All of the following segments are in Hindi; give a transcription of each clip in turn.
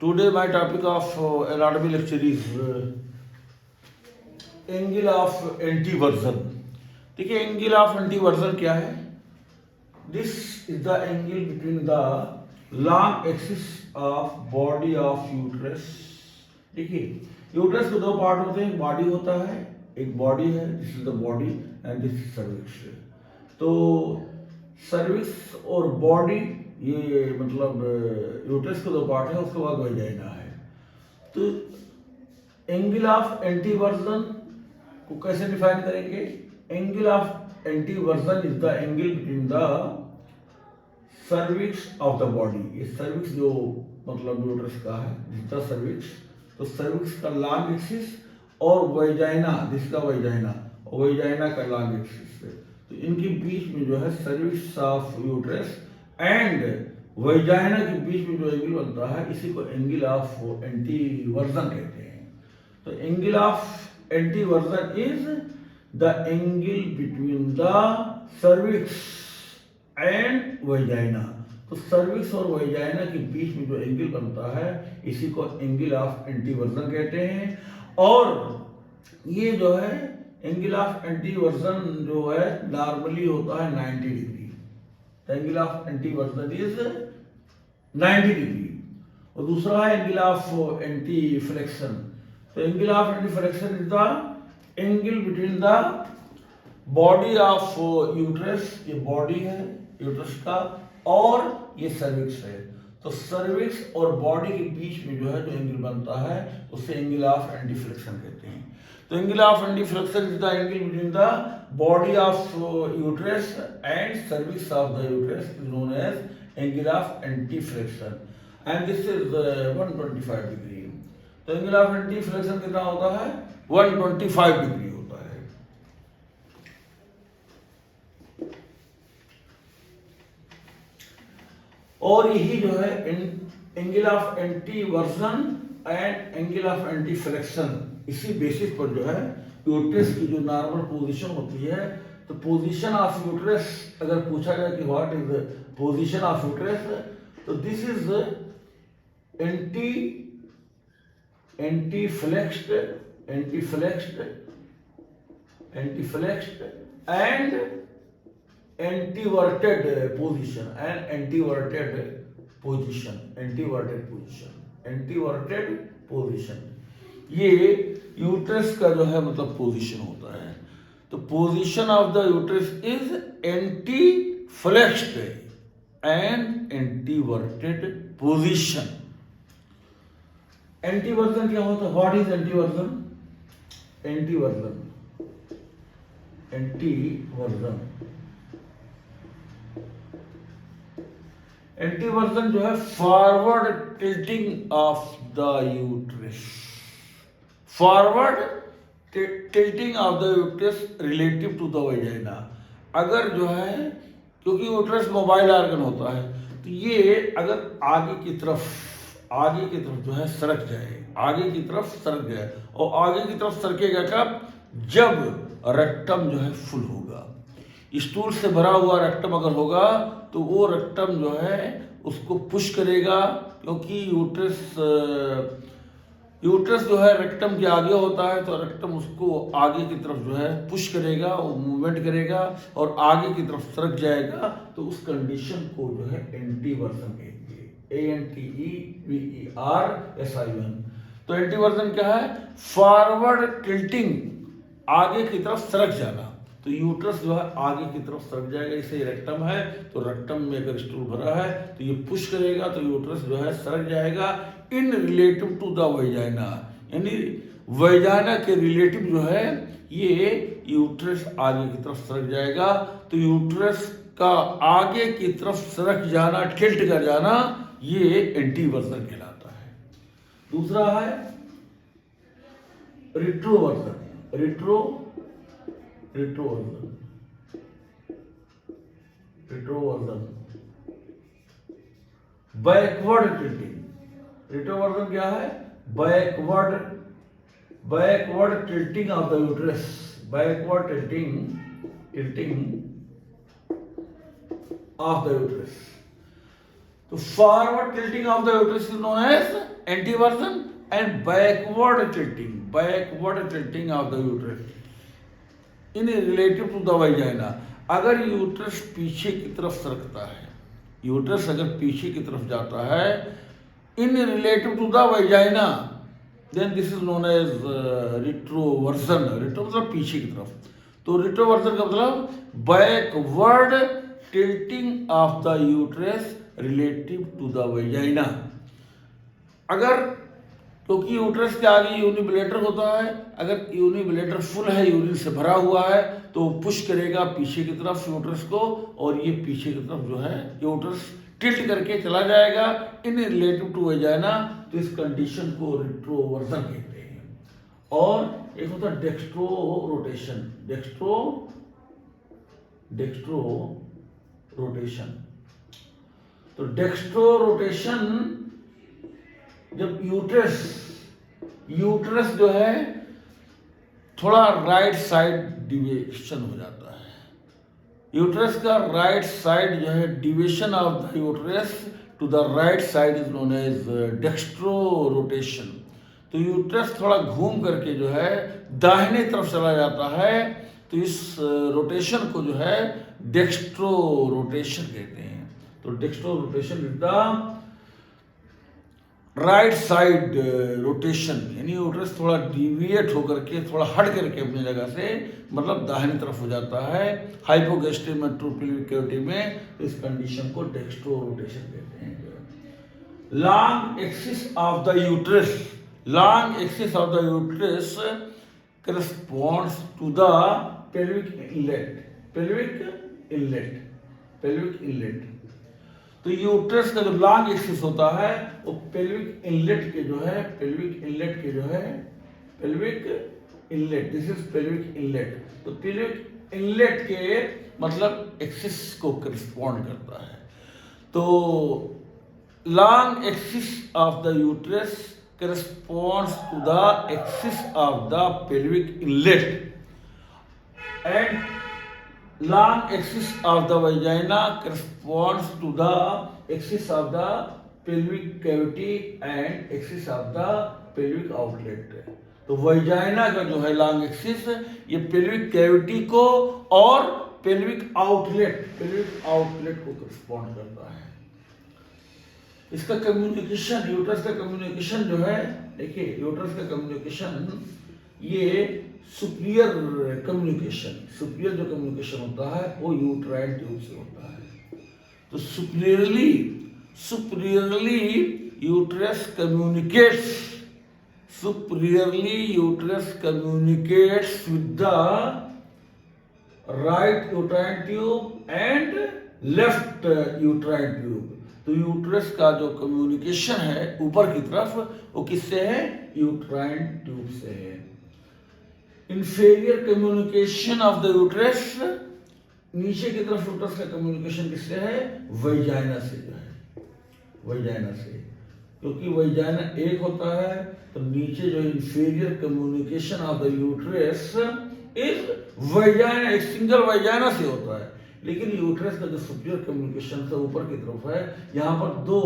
Today my topic of anatomy lecture is angle of एंटीवर्जन। देखिए एंगल ऑफ एंटीवर्जन क्या है? This is the angle between the long axis of body of uterus. देखिए यूट्रस के दो पार्ट होते हैं, एक बॉडी होता है, एक बॉडी है, this is the body and this is cervix. तो सर्विक्स और बॉडी ये मतलब यूट्रस के दो पार्ट है, उसके बाद वजाइना है। तो एंगल ऑफ एंटीवर्जन को कैसे डिफाइन करेंगे? Angle of एंटीवर्जन is the angle between the cervix of the body. ये सर्विक्स जो मतलब यूट्रस का है, दिस द सर्विक्स। तो सर्विक्स का लॉन्ग एक्सिस और वजाइना, जिसका वजाइना और वजाइना का लॉन्ग एक्सिस है, तो इनके बीच में जो है cervix of uterus and vagina के बीच में जो एंगल बनता है, इसी को एंगल ऑफ एंटीवर्जन कहते हैं। तो angle of एंटीवर्जन is the angle between the cervix and vagina. तो सर्विक्स और वजाइना के बीच में जो एंगल बनता है, इसी को एंगल ऑफ एंटीवर्जन कहते हैं। और ये जो है एंगल ऑफ एंटीवर्जन जो है नॉर्मली होता है 90 degree. Angle of एंटीवर्जन is 90 degree. और दूसरा है एंगल ऑफ एंटी फ्लेक्शन। तो angle of anteflexion is the angle between the body of uterus, ये बॉडी है यूट्रस का, और ये सर्विक्स है। तो सर्विक्स और बॉडी के बीच में जो है जो एंगल बनता है, उसे एंगल ऑफ एंटी फ्लेक्शन कहते हैं। तो angle of anteflexion is the angle between the body of uterus and cervix of the uterus is known as angle of anteflexion and this is 125 degree. तो एंगल ऑफ एंटी फ्लेक्शन कितना होता है? 125 डिग्री होता है। और यही जो है angle of एंटीवर्जन and angle of anti flexion, इसी बेसिस पर जो है यूट्रस की जो नॉर्मल पोजीशन होती है, तो पोजीशन ऑफ यूट्रस अगर पूछा जाए कि what is position of uterus, तो this is anteflexed and anteverted position. ये यूट्रस का जो है मतलब पोजीशन होता है। तो position of the uterus is anteflexed and anteverted position. Anteversion क्या होता है? What is anteversion? एंटीवर्जन जो है forward tilting of the uterus, forward tilting of the uterus relative to the vagina. अगर जो है, क्योंकि यूट्रस मोबाइल ऑर्गन होता है, तो ये अगर आगे की तरफ जो है सरक जाए, आगे की तरफ सरक जाए, और आगे की तरफ सरकेगा कब? जब रेक्टम जो है फुल होगा। स्टूल से भरा हुआ रेक्टम अगर होगा, तो वो रेक्टम जो है उसको पुश करेगा, क्योंकि यूट्रस जो है रेक्टम के आगे होता है, तो रेक्टम उसको आगे की तरफ जो है पुश करेगा, वो मूवमेंट करेगा और आगे की तरफ सरक जाएगा। तो उस कंडीशन को जो है एंटीवर्जन कहेंगे, ANTEVERSION। तो एंटीवर्जन क्या है? फॉरवर्ड टिल्टिंग, आगे की तरफ सरक जाना। तो यूट्रस जो है आगे की तरफ सरक जाएगा। इसे रेक्टम है, तो रेक्टम में अगर स्टूल भरा है तो ये पुश करेगा, तो यूट्रस जो है सरक जाएगा इन रिलेटिव टू द वजाइना, यानी वजाइना के रिलेटिव जो है ये यूट्रस आगे की तरफ सरक जाएगा। तो यूट्रस का आगे की तरफ सरक जाना, टिल्ट कर जाना, ये एंटीवर्जन कहलाता है। दूसरा है रिट्रोवर्जन। Backward tilting. रिट्रोवर्जन क्या है? Backward tilting of the uterus, backward tilting of the uterus. तो forward tilting of the uterus is known as anteversion and backward tilting of the uterus in relative to the vagina. अगर यूट्रस पीछे की तरफ सरकता है, यूट्रस अगर पीछे की तरफ जाता है in relative to the vagina, then this is known as retroversion. Retro मतलब पीछे की तरफ, तो रिट्रोवर्जन का मतलब backward tilting of the uterus relative to the vagina. अगर क्योंकि यूट्रस के आगे यूनिब्लेटर होता है, अगर यूनिब्लेटर फुल है, यूरिन से भरा हुआ है, तो पुश करेगा पीछे की तरफ यूट्रस को, और ये पीछे की तरफ जो है यूट्रस टिल्ट करके चला जाएगा इन रिलेटिव टू वेजाइना। तो इस कंडीशन को रिट्रोवर्जन कहते हैं। और एक होता है डेक्स्ट्रो रोटेशन। डेक्स्ट्रो रोटेशन, तो डेक्स्ट्रो रोटेशन जब यूट्रस जो है थोड़ा राइट साइड डिविएशन हो जाता है, यूट्रस का राइट साइड जो है deviation of the uterus to the right side is known as dextrorotation. तो यूट्रस थोड़ा घूम करके जो है दाहिने तरफ चला जाता है, तो इस रोटेशन को जो है डेक्स्ट्रो रोटेशन कहते हैं। तो dextro rotation is the right side rotation, यानी यूट्रस थोड़ा डिविएट होकर के, थोड़ा हट करके अपनी जगह से, मतलब दाहिनी तरफ हो जाता है हाइपोगैस्ट्रिक में, ट्रूपिलिक कैविटी में। तो इस कंडीशन को डेक्स्ट्रो रोटेशन कहते हैं। Long axis of the uterus, long axis of the uterus corresponds to the pelvic inlet। तो यूट्रस का जो लॉन्ग एक्सिस होता है वो पेल्विक इनलेट के जो है pelvic inlet, this is pelvic inlet. तो पेल्विक इनलेट के मतलब एक्सिस को करस्पॉन्ड करता है। तो long axis of the uterus corresponds to the axis of the pelvic inlet, and long axis of the vagina corresponds to the axis of the pelvic cavity and axis of the pelvic outlet। तो वजाइना का जो है लॉन्ग एक्सिस ये पेल्विक कैविटी को और पेल्विक आउटलेट को करस्पॉन्ड करता है। इसका कम्युनिकेशन, यूट्रस का कम्युनिकेशन जो है, देखिए यूट्रस का कम्युनिकेशन ये सुपीरियर जो कम्युनिकेशन होता है वो यूट्राइन ट्यूब से होता है। तो superiorly uterus communicates with the right uterine tube and left uterine tube. तो यूट्रस का जो कम्युनिकेशन है ऊपर की तरफ वो किससे है? यूट्राइन ट्यूब से है। Inferior communication of the uterus, नीचे की तरफ यूट्रस का कम्युनिकेशन किससे है? वजाइना से जो है, वजाइना से, क्योंकि वजाइना एक होता है तो नीचे जो inferior communication of the uterus is vagina, एक सिंगल वजाइना से होता है। लेकिन यूट्रस का जो सुपीरियर कम्युनिकेशन है ऊपर की तरफ है, यहाँ पर दो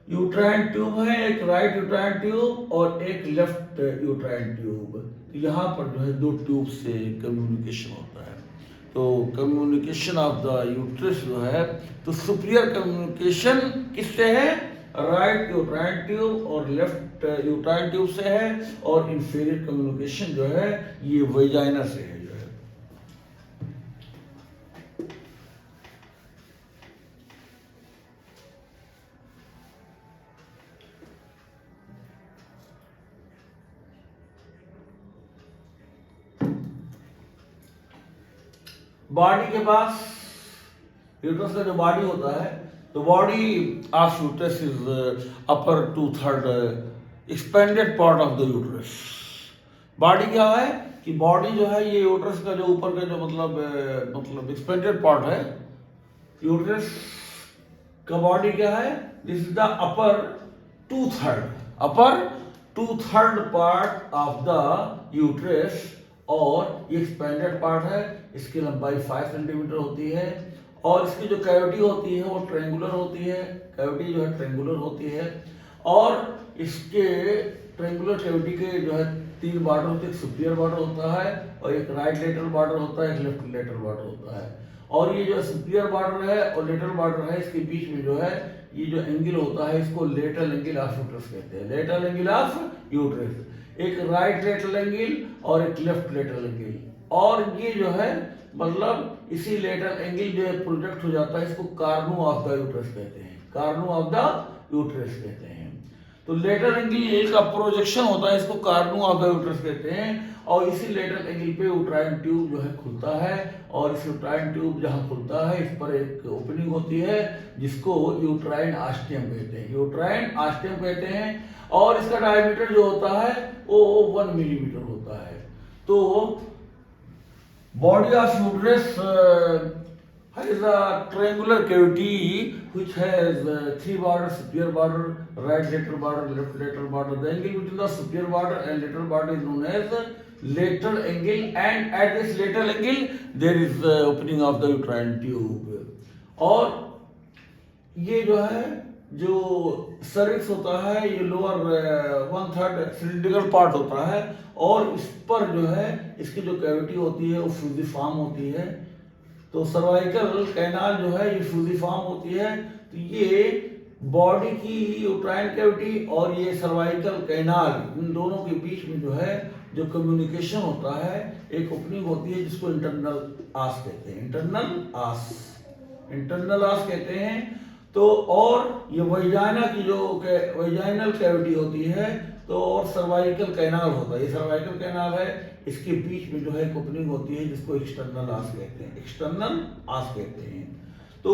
यूट्राइन ट्यूब है, एक राइट यूट्राइन ट्यूब और एक लेफ्ट यूट्राइन ट्यूब। यहाँ पर जो है दो ट्यूब से कम्युनिकेशन होता है। तो कम्युनिकेशन ऑफ द यूट्रस जो है, तो सुपीरियर कम्युनिकेशन किससे है? राइट यूट्राइन ट्यूब और लेफ्ट यूट्राइन ट्यूब से है, और इंफीरियर कम्युनिकेशन जो है ये वजाइना से है। बॉडी के पास यूट्रस का जो बॉडी होता है, तो body of uterus is upper 2/3 expanded part of the uterus. Body क्या है कि बॉडी जो है ये यूट्रस का जो ऊपर का जो मतलब एक्सपेंडेड पार्ट है, यूट्रस का बॉडी क्या है? This is the upper 2/3 part of the uterus, और ये एक्सपेंडेड पार्ट है, इसकी लंबाई 5 सेंटीमीटर होती है और इसकी जो कैविटी होती है वो ट्रायंगुलर होती है, कैविटी जो है ट्रायंगुलर होती है। और इसके ट्रायंगुलर कैविटी के जो है 3 बॉर्डर होते हैं, एक सुपीरियर बॉर्डर होता है और एक राइट लेटरल बॉर्डर होता है, एक लेफ्ट लेटरल बॉर्डर होता है। और ये जो सुपीरियर बॉर्डर है और लेटरल बॉर्डर है, इसके बीच में जो है ये जो एंगल होता है इसको लेटरल एंगल ऑफ यूट्रस कहते हैं, लेटरल एंगल ऑफ यूट्रस। एक राइट लेटरल एंगल और एक लेफ्ट लेटरल एंगल, और ये जो है मतलब इसी लेटरल एंगल जो है प्रोजेक्ट हो जाता है, इसको कार्नो ऑफ द यूट्रस कहते हैं, कार्नो ऑफ द यूट्रस कहते हैं। तो लेटरल एंगल का प्रोजेक्शन होता है, इसको कार्नो ऑफ द यूट्रस कहते हैं। और इसी लेटरल एंगल पे यूट्राइन ट्यूब जो है खुलता है, और इस यूट्राइन ट्यूब जहाँ खुलता है इस पर एक ओपनिंग होती है जिसको यूट्राइन ऑस्टियम कहते हैं, यूट्राइन ऑस्टियम कहते हैं। और इसका डायमीटर जो होता है वो 1 मिलीमीटर होता है। तो body of uterus has a triangular cavity which has 3 borders, superior border, right lateral border, left lateral border. The angle between the superior border and lateral border is known as lateral angle, and at this lateral angle there is the opening of the uterine tube. और ये जो है जो सर्विक्स होता है ये लोअर 1/3 सिलिंड्रिकल पार्ट होता है, और इस पर जो है इसकी जो कैविटी होती है वो फ्यूजिफॉर्म होती है। तो सर्वाइकल कैनाल जो है ये फ्यूजिफॉर्म होती है। तो ये बॉडी की यूट्राइन कैविटी और ये सर्वाइकल कैनाल, इन दोनों के बीच में जो है जो कम्युनिकेशन होता है, एक ओपनिंग होती है जिसको इंटरनल आस कहते हैं, इंटरनल आस कहते हैं। तो और ये वजाइना की जो वजाइनल कैविटी होती है, तो और सर्वाइकल कैनाल होता है, ये सर्वाइकल कैनाल है, इसके बीच में जो है एक ओपनिंग होती है जिसको एक्सटर्नल आस कहते हैं, एक्सटर्नल आस कहते हैं। तो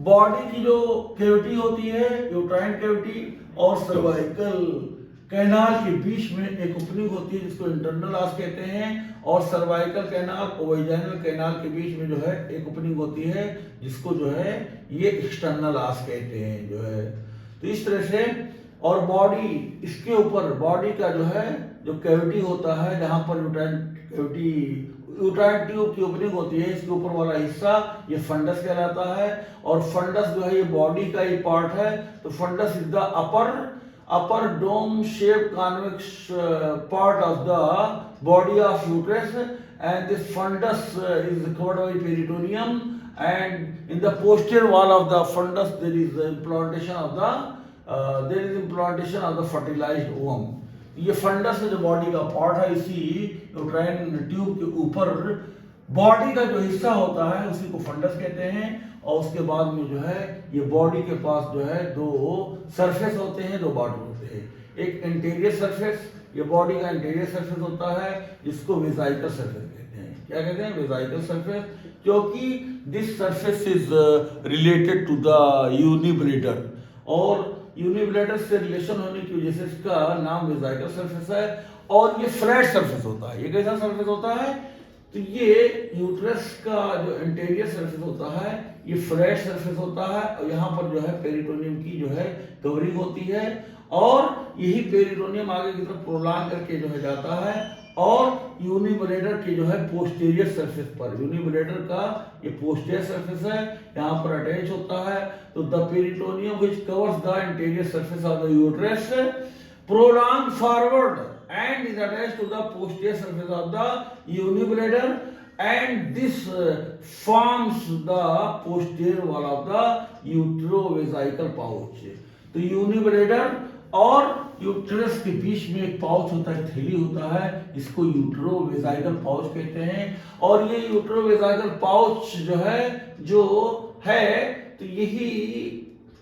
बॉडी की जो कैविटी होती है यूट्राइन कैविटी और सर्वाइकल कैनाल के बीच में एक ओपनिंग होती है जिसको इंटरनल आस कहते हैं, और सर्वाइकल कैनाल और वजाइनल कैनाल के बीच में जो है एक ओपनिंग होती है जिसको जो है ये एक्सटर्नल आस कहते हैं जो है। तो इस तरह से, और बॉडी इसके ऊपर बॉडी का जो है जो कैविटी होता है जहां पर यूट्राइन ट्यूब की ओपनिंग होती है, इसके ऊपर वाला हिस्सा ये फंडस कहलाता है। और फंडस जो है ये बॉडी का ही पार्ट है। तो fundus is the upper dome shaped convex part of the body of uterus, and this fundus is covered by peritoneum, and in the posterior wall of the fundus there is the implantation of the fertilized ovum. ये फंडस जो बॉडी का पार्ट है, इसी यूट्राइन ट्यूब के ऊपर बॉडी का जो हिस्सा होता है उसी को फंडस कहते हैं। और उसके बाद में जो है ये बॉडी के पास जो है 2 सरफेस होते हैं, 2 बॉर्डर होते हैं। एक इंटीरियर सरफेस, ये बॉडी का इंटीरियर सरफेस होता है जिसको वेजाइकल सरफेस कहते हैं। क्या कहते हैं? वेजाइकल सरफेस, क्योंकि this surface is related to the urinary bladder, और यूनिब्लेडर से रिलेशन होने की वजह से इसका नाम वेजाइकल सरफेस है। और ये फ्लैट सरफेस होता है। ये कैसा सरफेस होता है? तो ये यूट्रस का जो इंटीरियर सरफेस होता है ये फ्लैट सरफेस होता है, और यहाँ पर जो है पेरिटोनियम की जो है कवरिंग होती है, और यही पेरिटोनियम आगे की तरफ प्रोलांग करके जो है जाता है, और यूनिब्लेडर के जो है पोस्टीरियर सरफेस पर, यूनिब्लेडर का ये पोस्टीरियर सरफेस है, यहाँ पर अटैच होता है। तो the peritoneum which covers the interior surface of the uterus prolong forward and is attached to the posterior surface of the unibladder, and this forms the posterior wall of the uterovesical pouch. तो यूनिब्लेडर और यूट्रस के बीच में एक पाउच होता है, थैली होता है, इसको यूटेरोवेजाइकल पाउच कहते हैं। और ये यूटेरोवेजाइकल पाउच जो है तो यही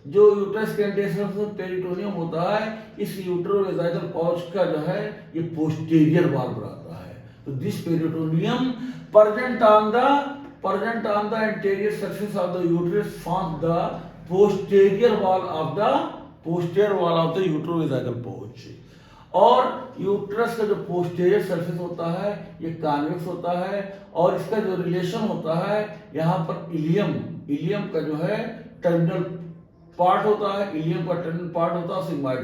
जो यूट्रस के एंटीरियर पेरिटोनियम होता है, इस यूटेरोवेजाइकल पाउच का जो है ये पोस्टीरियर वॉल बनाता है। तो this peritoneum present on the anterior surface of the uterus forms the posterior wall of the uterovesical pouch। और यूट्रस का जो पोस्टीरियर सरफेस होता है ये कॉन्वेक्स होता है, और इसका जो रिलेशन होता है यहाँ पर इलियम का जो है टर्मिनल पार्ट होता है, इलियम का टर्मिनल पार्ट होता है, सिग्मॉइड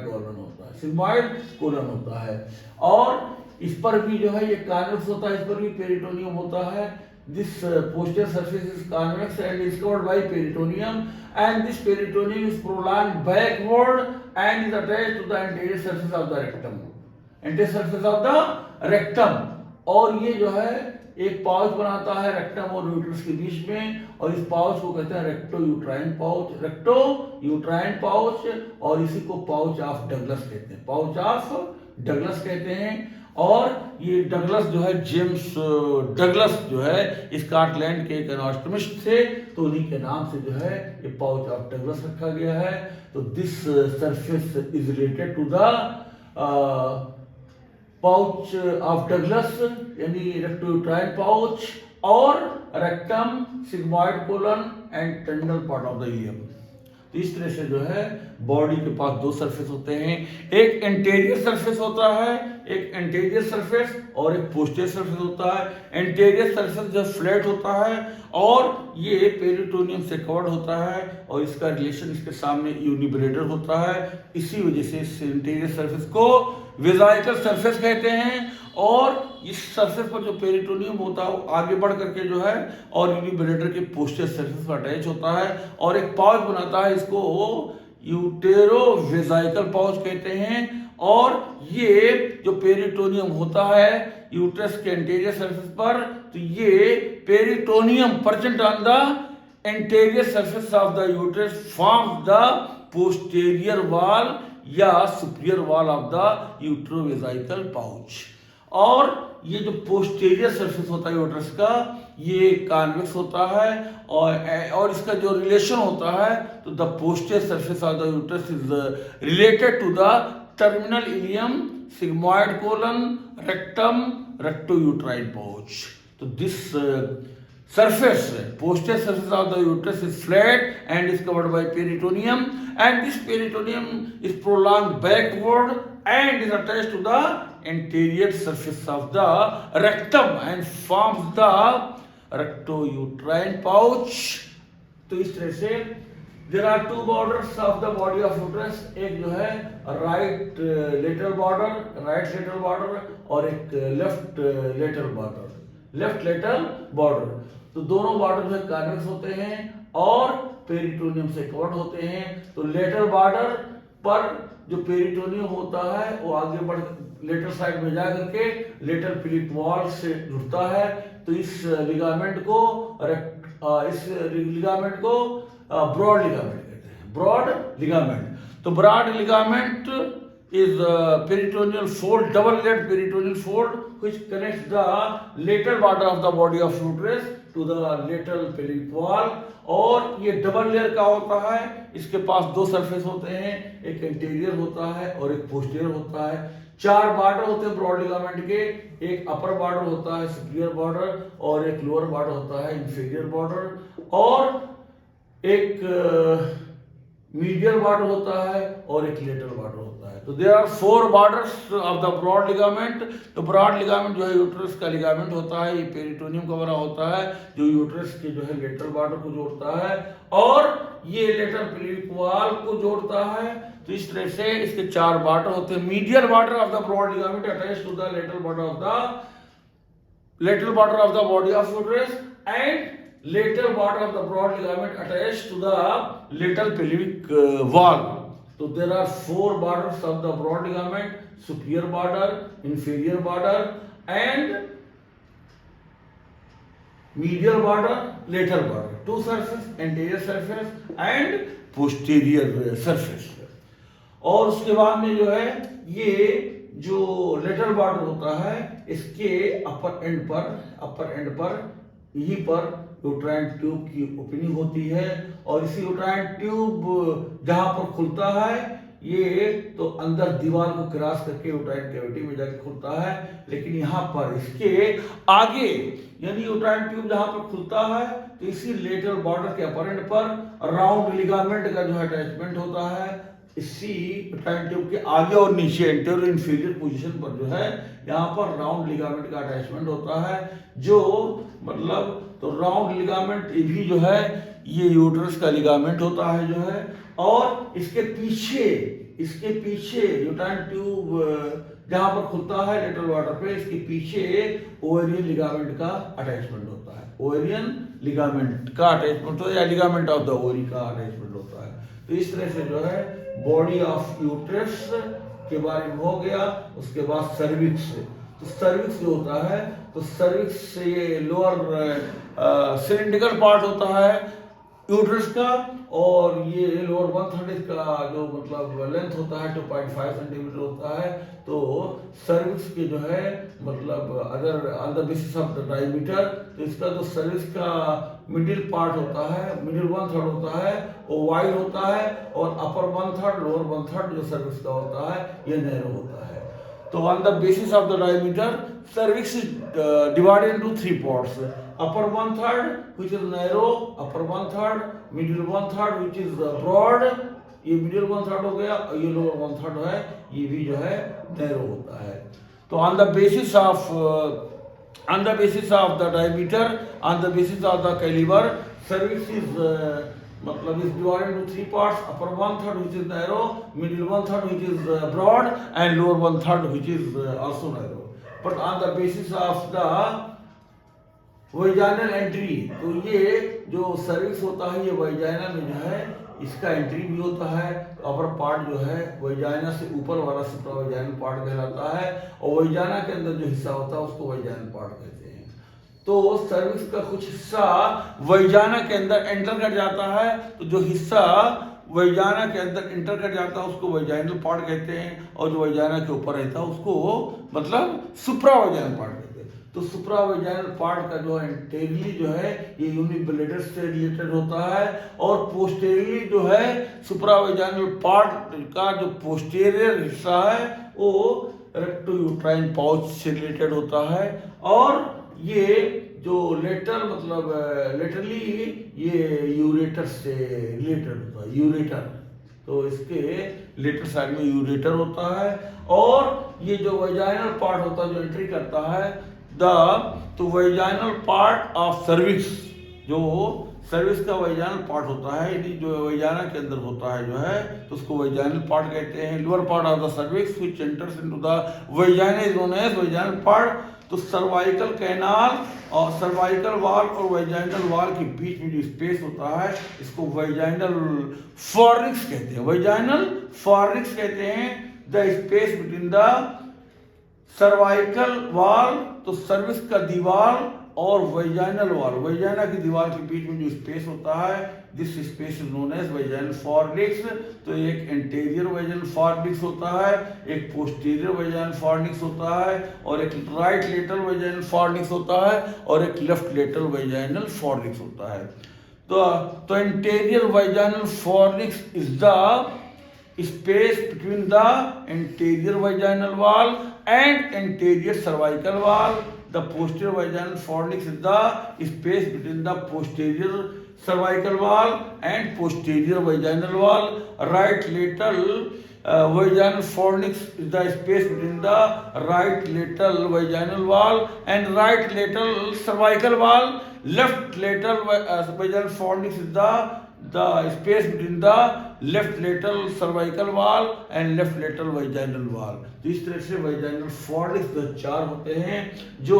कोलन होता है। और इस पर भी जो है ये कॉन्वेक्स होता है, इस पर भी पेरिटोनियम होता है। this posterior surface is convex and is covered by peritoneum, and this peritoneum is prolonged backward and is attached to the anterior surface of the rectum. Anterior surface of the rectum, और ये जो है एक पाउच बनाता है रेक्टम और यूट्रस के बीच में, और इस पाउच को कहते हैं recto uterine pouch, recto uterine pouch, और इसी को पाउच ऑफ डगलस कहते हैं, पाउच ऑफ डगलस कहते हैं। और ये डगलस जो है, जेम्स डगलस जो है स्कॉटलैंड के एक एनाटॉमिस्ट थे, तो उन्हीं के नाम से जो है ये पाउच ऑफ डगलस रखा गया है। तो this surface is related to the pouch of Douglas, यानी रेक्टोयूट्राइन पाउच और rectum, sigmoid colon and terminal part of the ileum. तो इस तरह से जो है बॉडी के पास दो सरफेस होते हैं, एक एंटीरियर सरफेस होता है, एक एंटीरियर सरफेस और एक पोस्टीरियर सरफेस होता है। एंटीरियर सरफेस जो फ्लैट होता है और ये पेरिटोनियम से कवर्ड होता है, और इसका रिलेशन इसके सामने यूनिब्रेडर होता है। इसी वजह से इस एंटीरियर सरफेस को वेजाइकल सरफेस कहते हैं, और इस सरफेस पर जो पेरिटोनियम होता है वो आगे बढ़ करके जो है और यूनिब्रेडर के पोस्टीरियर सरफेस पर अटैच होता है और एक पाउच बनाता है, इसको यूटेरोवेजाइकल पाउच कहते हैं। और ये जो पेरिटोनियम होता है यूट्रस के एंटीरियर सरफेस पर, तो ये peritoneum present on the anterior surface of the uterus forms the posterior wall या superior wall of the uterovesical pouch. और ये जो पोस्टीरियर सरफेस होता है यूट्रस का, ये कॉन्वेक्स होता है, और इसका जो रिलेशन होता है, तो the posterior surface of the uterus is related to the terminal ileum, sigmoid colon, rectum, rectouterine pouch. तो this surface, posterior surface of the uterus is flat and is covered by peritoneum, and this peritoneum is prolonged backward and is attached to the anterior surface of the rectum and forms the rectouterine pouch। तो इस तरह से there are two borders of the body of uterus, एक जो है right lateral border, right lateral border, और एक left lateral border, left lateral border. तो दोनों बॉर्डर जो है कॉन्वेक्स होते हैं और पेरिटोनियम से कवर्ड होते हैं। तो लेटरल बॉर्डर पर जो पेरिटोनियम होता है वो आगे बढ़ लेटरल साइड में जा करके लेटरल पिलिक वॉल से जुड़ता है। तो इस लिगामेंट को ब्रॉड लिगामेंट कहते हैं, ब्रॉड लिगामेंट। तो broad ligament is peritoneal fold, double-layered peritoneal fold which connects the lateral border of the body of uterus to the lateral pelvic wall। और ये डबल लेयर का होता है, इसके पास दो सरफेस होते हैं, एक इंटीरियर होता है और एक पोस्टीरियर होता है। चार बॉर्डर होते हैं ब्रॉड लिगामेंट के, एक अपर बॉर्डर होता है सुपीरियर बॉर्डर, और एक लोअर बॉर्डर होता है इंफीरियर बॉर्डर, और एक मीडियल बॉर्डर होता है और एक लेटरल बॉर्डर होता है। तो there are four borders of the broad ligament. तो ब्रॉड लिगामेंट जो है यूट्रस का लिगामेंट होता है, ये पेरिटोनियम का बना होता है जो यूट्रस के जो है लेटरल बॉर्डर को जोड़ता है और ये लेटरल पेल्विक वॉल को जोड़ता है। तो इस तरह से इसके चार बॉर्डर होते हैं। Medial border of the broad ligament attached to the lateral border of the body of uterus, and lateral border of the broad ligament attached to the lateral pelvic wall। So there are four borders of the broad ligament: superior border, inferior border, and medial border, lateral border। Two surfaces, anterior surface and posterior surface। और उसके बाद में जो है ये जो लेटरल बॉर्डर होता है, इसके अपर एंड पर यहीं पर यूट्राइन ट्यूब की ओपनिंग होती है, और इसी यूट्राइन ट्यूब जहां पर खुलता है ये तो अंदर दीवार को क्रॉस करके यूट्राइन कैविटी में जाकर खुलता है। लेकिन यहाँ पर इसके आगे यानी यूट्राइन ट्यूब जहां पर खुलता है तो इसी लेटरल बॉर्डर के अपर एंड पर राउंड लिगामेंट का जो अटैचमेंट होता है। इसी यूट्राइन ट्यूब के आगे और नीचे एंटीरियर इंफीरियर पोजीशन पर जो है यहाँ पर राउंड लिगामेंट का अटैचमेंट होता है, जो मतलब तो राउंड लिगामेंट भी जो है ये यूट्रस का लिगामेंट होता है जो है, और इसके पीछे यूट्राइन ट्यूब जहां पर खुलता है लेटरल बॉर्डर पे, इसके पीछे ओवेरियन लिगामेंट का अटैचमेंट होता है। ओवेरियन लिगामेंट का अटैचमेंट होता है या लिगामेंट ऑफ द ओवरी का अटैचमेंट होता है। तो इस तरह से जो है बॉडी ऑफ यूट्रस के बारे में हो गया। उसके बाद सर्विक्स, तो सर्विक्स जो होता है, तो सर्विक्स से ये लोअर सिलिंड्रिकल पार्ट होता है यूट्रस का, और ये लोअर 1/3 का जो मतलब लेंथ होता है 2.5 सेंटीमीटर होता है। तो सर्विक्स के जो है मतलब अगर on the basis of the diameter, तो इसका जो सर्विक्स का मिडिल पार्ट होता है, मिडिल 1/3 होता है वो वाइड होता है, और अपर 1/3 लोअर 1/3 जो सर्विक्स का होता है ये नैरो होता है। तो on the basis of the diameter cervix is divided into 3 parts, upper 1/3 which is narrow, upper 1/3, middle 1/3 which is broad, ये middle 1/3 हो गया, और ये lower 1/3 है, ये भी जो है narrow होता है। तो on the basis of the diameter, on the basis of the caliber, cervix is मतलब is divided into 3 parts, upper 1/3 which is narrow, middle 1/3 which is broad, and lower 1/3 which is also narrow. But on the basis of the vaginal entry, तो ये जो सर्विक्स होता है ये वैजाइना में जो है इसका एंट्री भी होता है। अपर पार्ट जो है वैजाइना से ऊपर वाला सुप्रावैजाइनल पार्ट कहलाता है, और वैजाइना के अंदर जो हिस्सा होता है उसको वैजाइनल पार्ट कहते हैं। तो सर्विक्स का कुछ हिस्सा वैजाइना के अंदर एंटर कर जाता है, तो जो हिस्सा वैजाइना के अंदर इंटर कर जाता है उसको वैजाइनल पार्ट कहते हैं, और जो वैजाइना के ऊपर रहता है उसको मतलब सुप्रावैजाइनल पार्ट कहते हैं। तो सुप्रावैजाइनल पार्ट का जो है एंटेरियरली जो है ये यूनिबिलेटर से रिलेटेड होता है, और पोस्टेरियरली जो है सुप्रावैजाइनल पार्ट का जो पोस्टेरियर हिस्सा है वो रेक्टोयूट्राइन पाउच से रिलेटेड होता है, और ये जो लेटर मतलब लेटरली ये यूरेटर से रिलेटेड होता है, यूरेटर। तो इसके लेटर साइड में यूरेटर होता है, और ये जो वैजाइनल पार्ट होता है जो एंट्री करता है तो वैजाइनल पार्ट ऑफ सर्विक्स, जो सर्विक्स का वैजाइनल पार्ट होता है यदि जो वैजाइना के अंदर होता है जो है तो उसको वैजाइनल पार्ट कहते हैं। Lower part of the cervix which enters into the vagina is known as vaginal part. तो सर्वाइकल कैनाल और सर्वाइकल वॉल और वैजाइनल वॉल के बीच में जो स्पेस होता है इसको वैजाइनल फॉर्निक्स कहते हैं। वैजाइनल फॉर्निक्स कहते हैं the space between the cervical wall, तो सर्विक्स का दीवार और वैजाइनल वॉल, वैजाइना की दीवार के बीच में जो स्पेस होता है this space is known as vaginal fornix. तो एक एंटीरियर वैजाइनल फॉर्निक्स होता है, एक पोस्टीरियर वैजाइनल फॉर्निक्स होता है, और एक राइट लेटरल वैजाइनल फॉर्निक्स होता है, और एक लेफ्ट लेटरल वैजाइनल फॉर्निक्स होता है। तो anterior vaginal fornix is the space between the anterior vaginal wall and anterior cervical wall. The posterior vaginal fornix is the space between the posterior cervical wall and posterior vaginal wall. Right lateral vaginal fornix is the space between the right lateral vaginal wall and right lateral cervical wall. Left lateral vaginal fornix is the space between the left lateral cervical wall and left lateral vaginal wall. तो इस तरह से वैजाइनल फॉर्निक्स जो 4 होते हैं जो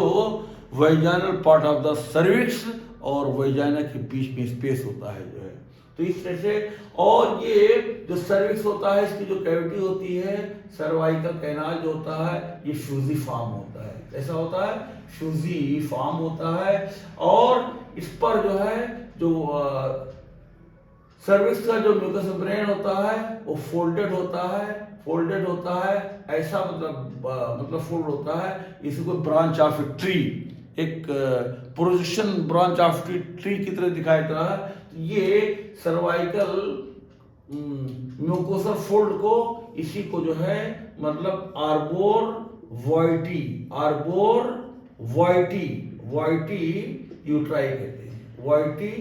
vaginal part of the cervix और वैजाइना के बीच में स्पेस होता है जो है। तो इस तरह से, और ये जो सर्विक्स होता है इसकी जो कैविटी होती है सर्वाइकल कैनाल जो होता है ये फ्यूजी फॉर्म होता है। ऐसा होता है फ्यूजी फॉर्म होता है, और इस पर जो है जो सर्विक्स का जो म्यूकस मेम्ब्रेन होता है वो फोल्डेड होता है ऐसा मतलब फोल्ड होता है। इसी को ब्रांच ऑफ ट्री, एक प्रोजेक्शन ब्रांच ऑफ ट्री की तरह दिखाई देता है। ये सर्वाइकल म्यूकोसल फोल्ड को इसी को जो है मतलब आर्बोर वॉइटी यूट्राई कहते हैं। वॉइटी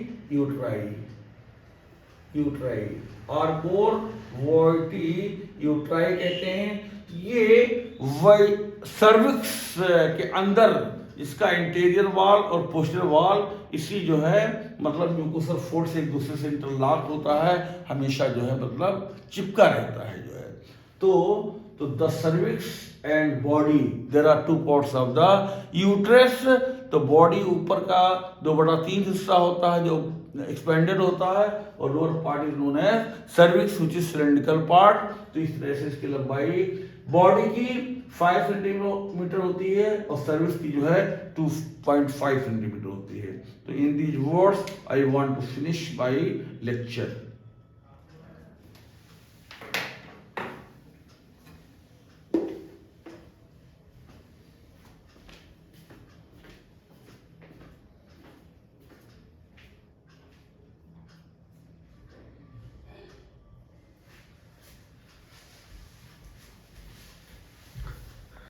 यूट्राई आर्बोर वॉइटी यूट्राई कहते हैं। ये सर्विक्स के अंदर इसका इंटीरियर वॉल और पोस्टीरियर वॉल इसी जो है मतलब म्यूकोसल फोल्ड से एक दूसरे से इंटरलॉक होता है, हमेशा जो है मतलब चिपका रहता है जो है। तो the cervix and body, there are 2 parts of the uterus. तो बॉडी ऊपर का 2/3 हिस्सा होता है जो एक्सपेंडेड होता है और lower part is known as cervix which is cylindrical part. तो इस तरह से इसकी लंबाई बॉडी की 5 सेंटीमीटर होती है और सर्विक्स की जो है 2.5 सेंटीमीटर होती है। तो in these words I want to finish my lecture.